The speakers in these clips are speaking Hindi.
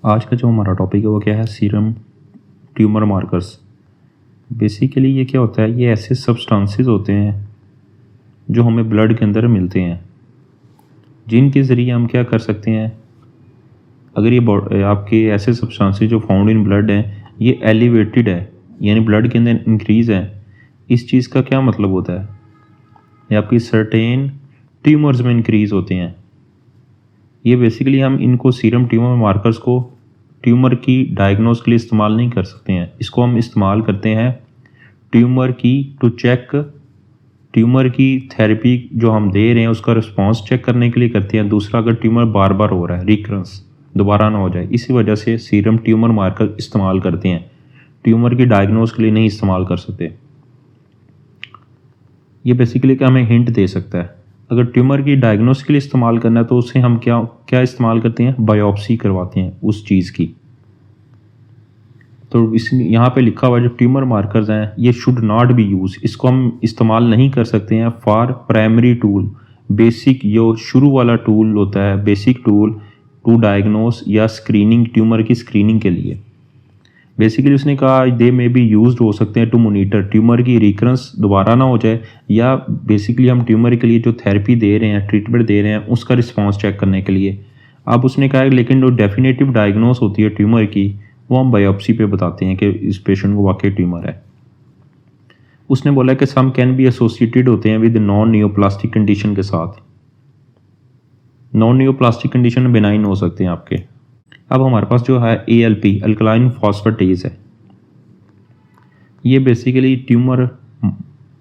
आज का जो हमारा टॉपिक है वो क्या है, सीरम ट्यूमर मार्कर्स। बेसिकली ये क्या होता है, ये ऐसे सब्सटेंसेस होते हैं जो हमें ब्लड के अंदर मिलते हैं, जिनके ज़रिए हम क्या कर सकते हैं। अगर ये आपके ऐसे सब्सटेंसेस जो फाउंड इन ब्लड हैं ये एलिवेटेड है, यानी ब्लड के अंदर इंक्रीज़ है, इस चीज़ का क्या मतलब होता है, ये आपकी सर्टेन ट्यूमर्स में इंक्रीज़ होते हैं। ये बेसिकली हम इनको सीरम ट्यूमर मार्कर्स को ट्यूमर की डायग्नोस के लिए इस्तेमाल नहीं कर सकते हैं। इसको हम इस्तेमाल करते हैं ट्यूमर की टू चेक, ट्यूमर की थेरेपी जो हम दे रहे हैं उसका रिस्पांस चेक करने के लिए करते हैं। दूसरा, अगर ट्यूमर बार बार हो रहा है, रिकरेंस दोबारा ना हो जाए, इसी वजह से सीरम ट्यूमर मार्कर इस्तेमाल करते हैं। ट्यूमर की डायग्नोस के लिए नहीं इस्तेमाल कर सकते। ये बेसिकली क्या हमें हिंट दे सकता है। अगर ट्यूमर की डायग्नोस के लिए इस्तेमाल करना है तो उसे हम क्या क्या इस्तेमाल करते हैं, बायोप्सी करवाते हैं उस चीज़ की। तो इस यहाँ पे लिखा हुआ जो ट्यूमर मार्कर्स हैं ये शुड नॉट बी यूज, इसको हम इस्तेमाल नहीं कर सकते हैं फॉर प्राइमरी टूल, बेसिक जो शुरू वाला टूल होता है, बेसिक टूल टू डायग्नोस या स्क्रीनिंग, ट्यूमर की स्क्रीनिंग के लिए। बेसिकली उसने कहा दे में भी यूज्ड हो सकते हैं टू मोनीटर, ट्यूमर की रिकरेंस दोबारा ना हो जाए, या बेसिकली हम ट्यूमर के लिए जो थेरेपी दे रहे हैं, ट्रीटमेंट दे रहे हैं, उसका रिस्पांस चेक करने के लिए। अब उसने कहा लेकिन जो डेफिनेटिव डायग्नोस होती है ट्यूमर की वो हम बायोप्सी पे बताते हैं कि इस पेशेंट को वाकई ट्यूमर है। उसने बोला कि सम कैन बी एसोसिएटेड होते हैं विद नॉन नियोप्लास्टिक कंडीशन के साथ। नॉन नियोप्लास्टिक कंडीशन बेनाइन हो सकते हैं आपके। अब हमारे पास जो है ALP अल्कलाइन फॉस्फेटेज है, ये बेसिकली ट्यूमर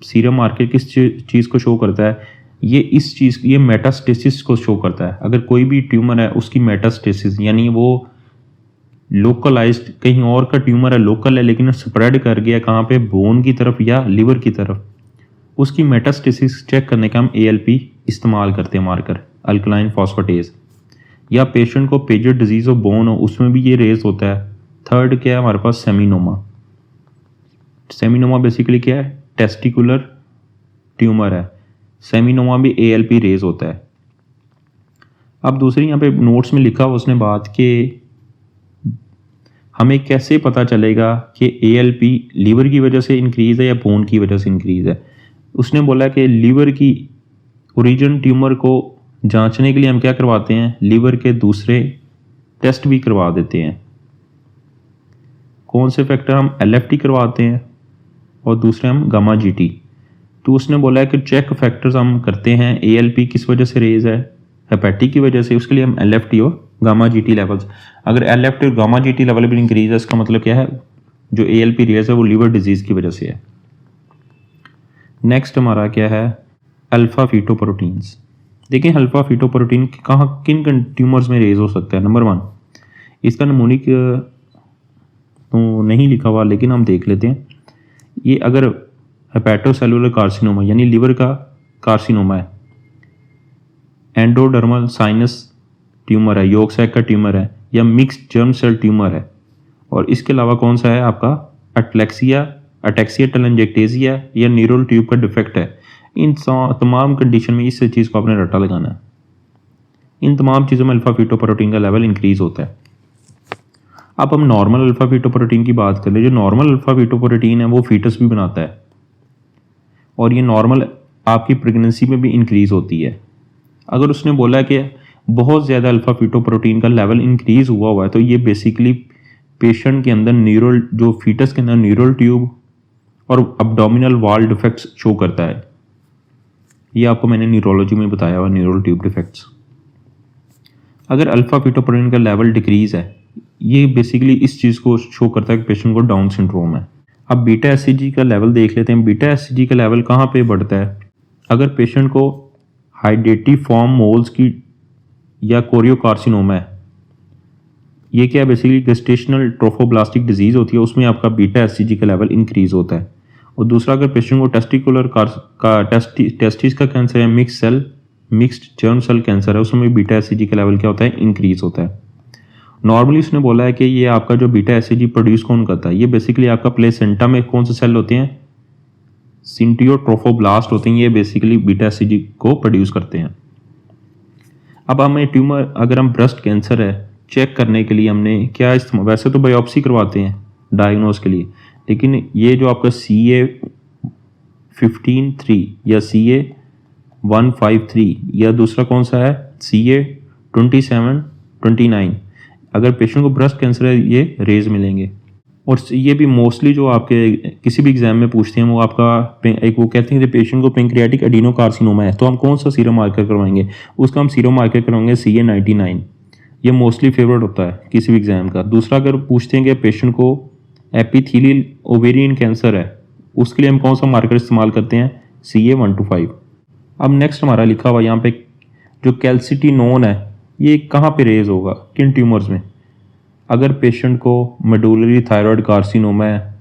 सीरम मार्कर किस चीज़ को शो करता है, ये मेटास्टेसिस को शो करता है। अगर कोई भी ट्यूमर है उसकी मेटास्टेसिस, यानी वो लोकलाइज्ड कहीं और का ट्यूमर है, लोकल है लेकिन स्प्रेड कर गया कहाँ पे, बोन की तरफ या लिवर की तरफ, उसकी मेटास्टेसिस चेक करने का हम ALP इस्तेमाल करते हैं मार्कर, अल्कलाइन फॉस्फेटेज। या पेशेंट को पेजर डिजीज़ ऑफ बोन हो उसमें भी ये रेज होता है। थर्ड क्या है हमारे पास, सेमिनोमा। सेमिनोमा बेसिकली क्या है, टेस्टिकुलर ट्यूमर है, सेमिनोमा भी ALP रेज होता है। अब दूसरी यहाँ पे नोट्स में लिखा हुआ उसने बात कि हमें कैसे पता चलेगा कि ALP लीवर की वजह से इंक्रीज़ है या बोन की वजह से इंक्रीज़ है। उसने बोला कि लीवर की ओरिजिन ट्यूमर को जांचने के लिए हम क्या करवाते हैं, लीवर के दूसरे टेस्ट भी करवा देते हैं। कौन से फैक्टर, हम LFT करवाते हैं और दूसरे हम गामा GT। तो उसने बोला है कि चेक फैक्टर्स हम करते हैं ALP किस वजह से रेज है, हेपेटिक की वजह से, उसके लिए हम LFT और गामा GT लेवल्स। अगर LFT और गामा GT लेवल भी इंक्रीज है इसका मतलब क्या है, जो ALP रेज है वो लीवर डिजीज़ की वजह से है। नेक्स्ट हमारा क्या है, अल्फा फीटोप्रोटीन्स। देखें अल्फा फीटोप्रोटीन कहाँ किन ट्यूमर्स में रेज हो सकता है। नंबर 1, इसका नमूनिक तो नहीं लिखा हुआ लेकिन हम देख लेते हैं। ये अगर हेपेटोसेलुलर कार्सिनोमा यानी लीवर का कार्सिनोमा है, एंडोडर्मल साइनस ट्यूमर है, यॉर्क सैक का ट्यूमर है, या मिक्स्ड जर्म सेल ट्यूमर है, और इसके अलावा कौन सा है आपका अटैक्सिया टेलेंजेक्टेजिया या न्यूरल ट्यूब का डिफेक्ट है। इन तमाम कंडीशन में इस चीज़ को आपने रट्टा लगाना है। इन तमाम चीज़ों में अल्फा फीटोप्रोटीन का लेवल इंक्रीज होता है। अब हम नॉर्मल अल्फा फीटोप्रोटीन की बात कर ले। जो नॉर्मल अल्फा फीटोप्रोटीन है वो फीटस भी बनाता है, और ये नॉर्मल आपकी प्रेगनेंसी में भी इंक्रीज होती है। अगर उसने बोला है कि बहुत ज़्यादा अल्फा फीटोप्रोटीन का लेवल इंक्रीज हुआ है तो ये बेसिकली पेशेंट के अंदर न्यूरल, जो फीटस के अंदर न्यूरल ट्यूब और अब्डोमिनल वॉल डिफेक्ट्स शो करता है। ये आपको मैंने न्यूरोलॉजी में बताया हुआ, न्यूरल ट्यूब डिफेक्ट्स। अगर अल्फा फीटोप्रोटीन का लेवल डिक्रीज है, ये बेसिकली इस चीज़ को शो करता है कि पेशेंट को डाउन सिंड्रोम है। अब बीटा एससीजी का लेवल देख लेते हैं। बीटा एससीजी का लेवल कहाँ पे बढ़ता है, अगर पेशेंट को हाइडेटिव फॉर्म मोल्स की या कोरियोकार्सिनोमा है, ये क्या बेसिकली गेस्टेशनल ट्रोफोब्लास्टिक डिजीज़ होती है, उसमें आपका बीटा एससीजी का लेवल इंक्रीज होता है। और दूसरा, अगर पेशेंट को टेस्टिकुलर का टेस्टिस का कैंसर है, मिक्स्ड जर्म सेल कैंसर है, उसमें बीटा एससीजी का लेवल क्या होता है, इंक्रीज होता है। नॉर्मली उसने बोला है कि ये आपका जो बीटा एससीजी प्रोड्यूस कौन करता है, ये बेसिकली आपका प्लेसेंटा में कौन से सेल होते हैं, सिंटियोट्रोफोब्लास्ट होते हैं, ये बेसिकली बीटा एससीजी को प्रोड्यूस करते हैं। अब हमें ट्यूमर, अगर हम ब्रेस्ट कैंसर है चेक करने के लिए हमने क्या इस्तेमाल, वैसे तो बायोप्सी करवाते हैं डायग्नोस के लिए, लेकिन ये जो आपका CA15-3 या CA153 या दूसरा कौन सा है CA27-29, अगर पेशेंट को ब्रेस्ट कैंसर है ये रेज मिलेंगे। और ये भी मोस्टली जो आपके किसी भी एग्जाम में पूछते हैं वो आपका एक वो कहते हैं कि पेशेंट को पेंक्रियाटिक एडिनोकार्सिनोमा है तो हम कौन सा सीरम मार्कर करवाएंगे, उसका हम सीरम मार्कर करवाएंगे CA99। ये मोस्टली फेवरेट होता है किसी भी एग्जाम का। दूसरा अगर पूछते हैं कि पेशेंट को एपिथेलियल ओवेरियन कैंसर है उसके लिए हम कौन सा मार्कर इस्तेमाल करते हैं CA125। अब नेक्स्ट हमारा लिखा हुआ यहाँ पे जो कैल्सिटिनोन है ये कहाँ पे रेज होगा, किन ट्यूमर्स में। अगर पेशेंट को मेडुलरी थायराइड कार्सिनोमा है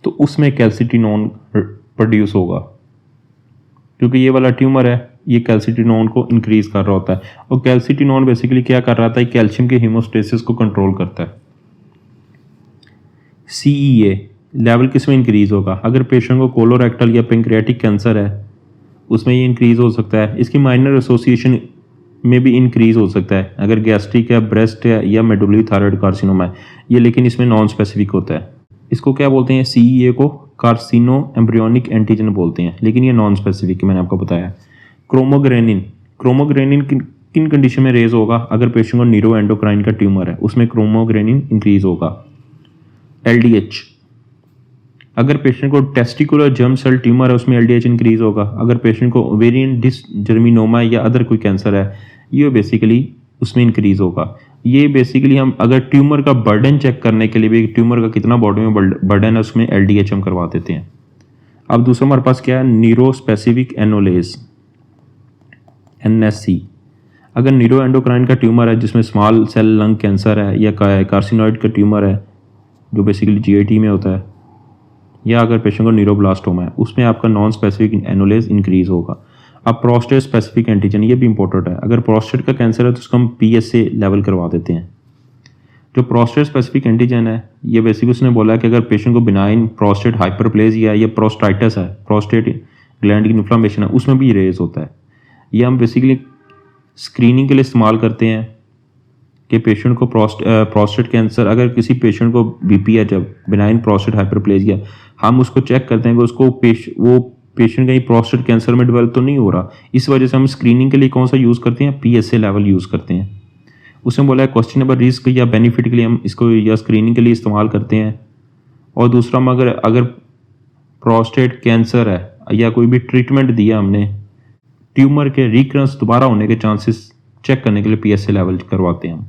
तो उसमें कैल्सिटिनोन प्रोड्यूस होगा, क्योंकि ये वाला ट्यूमर है ये कैल्सिटिनोन को इंक्रीज कर रहा होता है। और कैल्सिटिनोन बेसिकली क्या कर रहा था, कैल्शियम के हीमोस्टेसिस को कंट्रोल करता है। CEA लेवल किस में इंक्रीज होगा, अगर पेशेंट को कोलोरेक्टल या पेंक्रियाटिक कैंसर है उसमें ये इंक्रीज हो सकता है। इसकी माइनर एसोसिएशन में भी इंक्रीज हो सकता है अगर गैस्ट्रिक है, ब्रेस्ट है या मेडुलरी थायराइड कार्सिनोमा है ये, लेकिन इसमें नॉन स्पेसिफिक होता है। इसको क्या बोलते हैं, CEA को कार्सिनो एम्ब्रियोनिक एंटीजन बोलते हैं, लेकिन ये नॉन स्पेसिफिक मैंने आपको बताया। क्रोमोग्रेनिन किन कंडीशन में रेज होगा, अगर पेशेंट को न्यूरो एंडोक्राइन का ट्यूमर है उसमें क्रोमोग्रेनिन इंक्रीज होगा। LDH अगर पेशेंट को टेस्टिकुलर जर्म सेल ट्यूमर है उसमें LDH इंक्रीज होगा। अगर पेशेंट को ओवेरियन डिसजर्मिनोमा या अदर कोई कैंसर है ये बेसिकली उसमें इंक्रीज होगा। ये बेसिकली हम अगर ट्यूमर का बर्डन चेक करने के लिए भी, ट्यूमर का कितना बॉडी में बर्डन है उसमें LDH हम करवा देते हैं। अब दूसरा हमारे पास क्या है, न्यूरो स्पेसिफिक एनोलेज NSC। अगर न्यूरो एंडोक्राइन का ट्यूमर है जिसमें स्मॉल सेल लंग कैंसर है या कार्सिनोइड का ट्यूमर है जो बेसिकली GIT में होता है, या अगर पेशेंट को न्यूरोब्लास्टोमा है उसमें आपका नॉन स्पेसिफिक एनोलेज इंक्रीज होगा। अब प्रोस्टेट स्पेसिफिक एंटीजन ये भी इंपॉर्टेंट है, अगर प्रोस्टेट का कैंसर है तो उसको हम PSA लेवल करवा देते हैं। जो प्रोस्टेट स्पेसिफिक एंटीजन है ये बेसिकली उसने बोला है कि अगर पेशेंट को बिनाइन प्रोस्टेट हाइपरप्लेजिया या प्रोस्टाइटिस है, प्रोस्टेट ग्लैंड की इन्फ्लेमेशन है उसमें भी रेज होता है। ये हम बेसिकली स्क्रीनिंग के लिए इस्तेमाल करते हैं कि पेशेंट को प्रोस्टेट कैंसर, अगर किसी पेशेंट को BP है जब बिनाइन प्रोस्टेट हाइपरप्लेजिया, हम उसको चेक करते हैं कि उसको वो पेशेंट कहीं प्रोस्टेट कैंसर में डेवलप तो नहीं हो रहा। इस वजह से हम स्क्रीनिंग के लिए कौन सा यूज़ करते हैं, PSA लेवल यूज़ करते हैं। उसने बोला है क्वेश्चनेबल रिस्क या बेनिफिट के लिए हम इसको या स्क्रीनिंग के लिए इस्तेमाल करते हैं। और दूसरा हम अगर प्रोस्टेट कैंसर है या कोई भी ट्रीटमेंट दिया हमने, ट्यूमर के रिकरेंस दोबारा होने के चांसेस चेक करने के लिए PSA लेवल करवाते हैं हम।